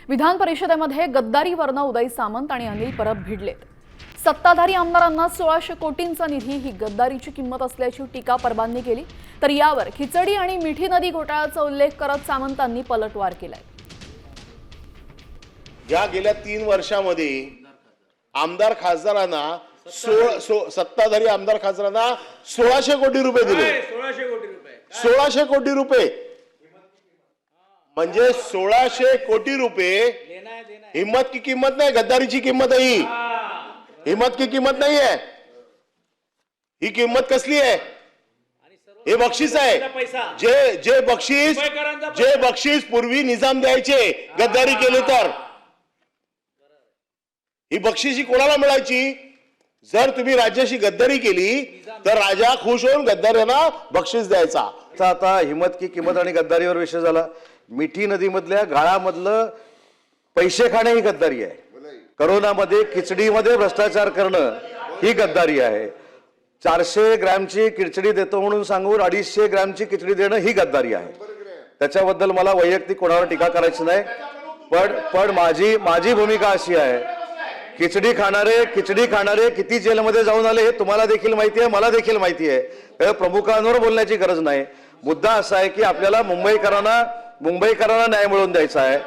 विधान परिषदेमध्ये गद्दारीवरनं उदय सामंत आणि अनिल परब भिडलेत। सत्ताधारी आमदारांना 1600 कोटींचा निधी ही गद्दारीची किंमत असल्याची टीका परबांनी केली। तर यावर खिचडी आणि मिठी नदी घोटाळ्याचा उल्लेख करत सामंतांनी पलटवार केलाय। या गेल्या 3 वर्षांमध्ये आमदार खासदारांना सत्ताधारी आमदार खासदारांना 1600 कोटी रुपये दिले। 1600 कोटी रुपये म्हणजे 1600 कोटी रुपये हिम्मत की कीमत नाही, गद्दारीची किंमत आहे ही। हिम्मत की किंमत नाही आहे ही। किंमत कसली आहे? हे बक्षीस आहे। जे बक्षीस पूर्वी निजाम द्यायचे गद्दारी केले तर ही बक्षीस कोणाला मिळायची? जर तुम्ही राज्याशी गद्दारी केली तर राजा खुश होऊन गद्दारांना बक्षीस द्यायचा। आता हिम्मत की किंमत आणि गद्दारीवर विषय झाला। मिठी नदीमधल्या गाळामधलं पैसे खाणे ही गद्दारी आहे। करोनामध्ये खिचडीमध्ये भ्रष्टाचार करणं ही गद्दारी आहे। 400 ग्रॅमची खिचडी देतो म्हणून सांगून 250 ग्रॅमची खिचडी देणं ही गद्दारी आहे। त्याच्याबद्दल मला वैयक्तिक कोणावर टीका करायची नाही, पण माझी भूमिका अशी आहे, खिचडी खाणारे किती जेलमध्ये जाऊन आले हे तुम्हाला देखील माहिती आहे, मला देखील माहिती आहे। त्यामुळे प्रमुखांवर बोलण्याची गरज नाही। मुद्दा असा आहे की आपल्याला मुंबईकरांना न्याय मिळवून द्यायचा आहे।